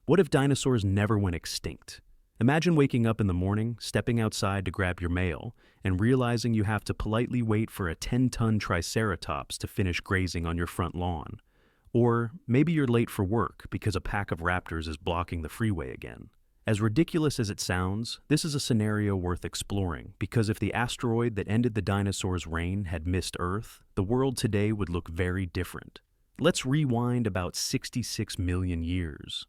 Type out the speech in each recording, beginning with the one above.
What if dinosaurs never went extinct? Imagine waking up in the morning, stepping outside to grab your mail, and realizing you have to politely wait for a 10-ton triceratops to finish grazing on your front lawn. Or maybe you're late for work because a pack of raptors is blocking the freeway again. As ridiculous as it sounds, this is a scenario worth exploring because if the asteroid that ended the dinosaurs' reign had missed Earth, the world today would look very different. Let's rewind about 66 million years.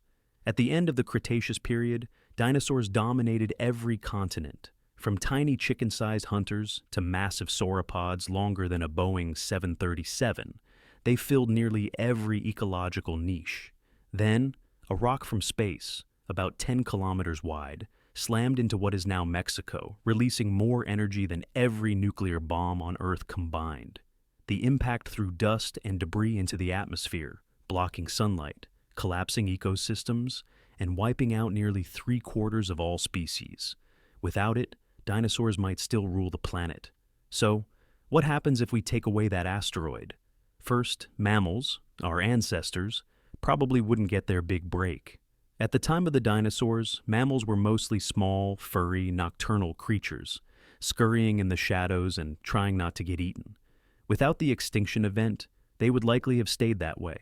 At the end of the Cretaceous period, dinosaurs dominated every continent, from tiny chicken-sized hunters to massive sauropods longer than a Boeing 737. They filled nearly every ecological niche. Then, a rock from space, about 10 kilometers wide, slammed into what is now Mexico, releasing more energy than every nuclear bomb on Earth combined. The impact threw dust and debris into the atmosphere, blocking sunlight, collapsing ecosystems, and wiping out nearly 3/4 of all species. Without it, dinosaurs might still rule the planet. So, what happens if we take away that asteroid? First, mammals, our ancestors, probably wouldn't get their big break. At the time of the dinosaurs, mammals were mostly small, furry, nocturnal creatures, scurrying in the shadows and trying not to get eaten. Without the extinction event, they would likely have stayed that way.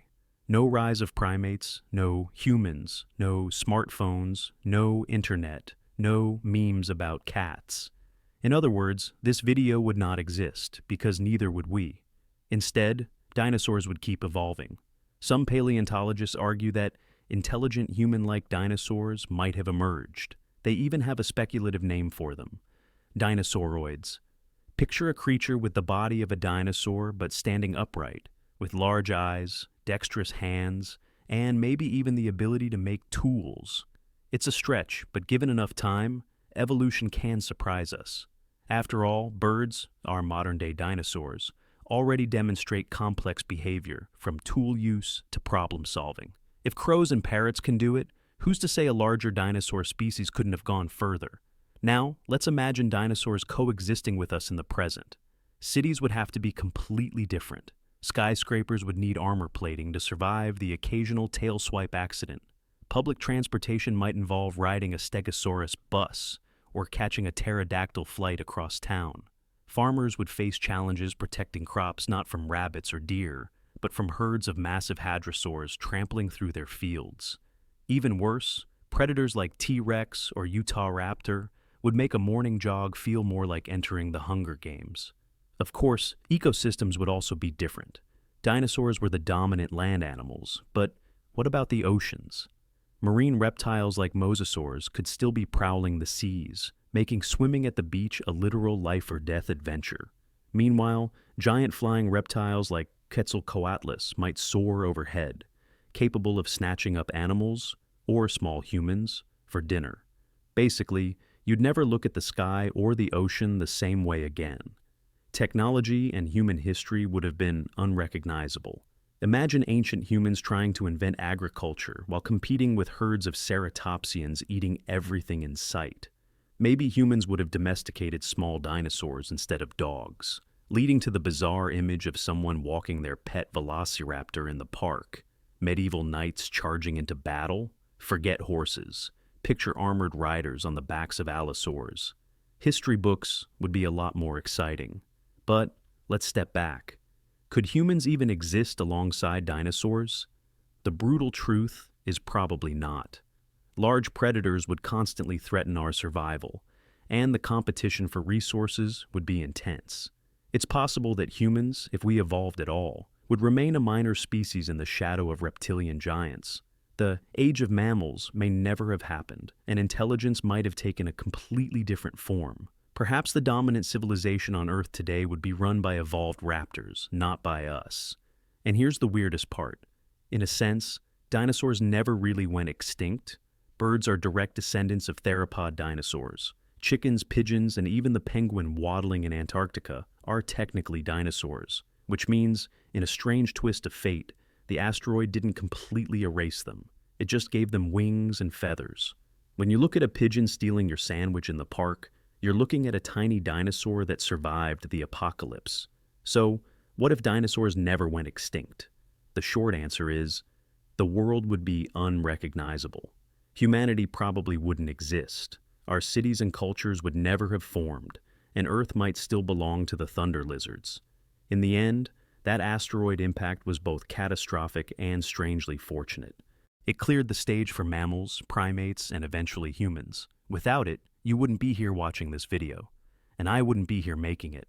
No rise of primates, no humans, no smartphones, no internet, no memes about cats. In other words, this video would not exist because neither would we. Instead, dinosaurs would keep evolving. Some paleontologists argue that intelligent human-like dinosaurs might have emerged. They even have a speculative name for them: dinosauroids. Picture a creature with the body of a dinosaur but standing upright, with large eyes, dexterous hands, and maybe even the ability to make tools. It's a stretch, but given enough time, evolution can surprise us. After all, birds, our modern-day dinosaurs, already demonstrate complex behavior, from tool use to problem-solving. If crows and parrots can do it, who's to say a larger dinosaur species couldn't have gone further? Now, let's imagine dinosaurs coexisting with us in the present. Cities would have to be completely different. Skyscrapers would need armor plating to survive the occasional tail swipe accident. Public transportation might involve riding a Stegosaurus bus or catching a pterodactyl flight across town. Farmers would face challenges protecting crops not from rabbits or deer, but from herds of massive hadrosaurs trampling through their fields. Even worse, predators like T-Rex or Utah raptor would make a morning jog feel more like entering the Hunger Games. Of course, ecosystems would also be different. Dinosaurs were the dominant land animals, but what about the oceans? Marine reptiles like mosasaurs could still be prowling the seas, making swimming at the beach a literal life-or-death adventure. Meanwhile, giant flying reptiles like Quetzalcoatlus might soar overhead, capable of snatching up animals, or small humans, for dinner. Basically, you'd never look at the sky or the ocean the same way again. Technology and human history would have been unrecognizable. Imagine ancient humans trying to invent agriculture while competing with herds of ceratopsians eating everything in sight. Maybe humans would have domesticated small dinosaurs instead of dogs, leading to the bizarre image of someone walking their pet velociraptor in the park. Medieval knights charging into battle? Forget horses. Picture armored riders on the backs of allosaurs. History books would be a lot more exciting. But let's step back. Could humans even exist alongside dinosaurs? The brutal truth is probably not. Large predators would constantly threaten our survival, and the competition for resources would be intense. It's possible that humans, if we evolved at all, would remain a minor species in the shadow of reptilian giants. The age of mammals may never have happened, and intelligence might have taken a completely different form. Perhaps the dominant civilization on Earth today would be run by evolved raptors, not by us. And here's the weirdest part. In a sense, dinosaurs never really went extinct. Birds are direct descendants of theropod dinosaurs. Chickens, pigeons, and even the penguin waddling in Antarctica are technically dinosaurs, which means, in a strange twist of fate, the asteroid didn't completely erase them. It just gave them wings and feathers. When you look at a pigeon stealing your sandwich in the park, you're looking at a tiny dinosaur that survived the apocalypse. So, what if dinosaurs never went extinct? The short answer is, the world would be unrecognizable. Humanity probably wouldn't exist. Our cities and cultures would never have formed, and Earth might still belong to the thunder lizards. In the end, that asteroid impact was both catastrophic and strangely fortunate. It cleared the stage for mammals, primates, and eventually humans. Without it, you wouldn't be here watching this video, and I wouldn't be here making it.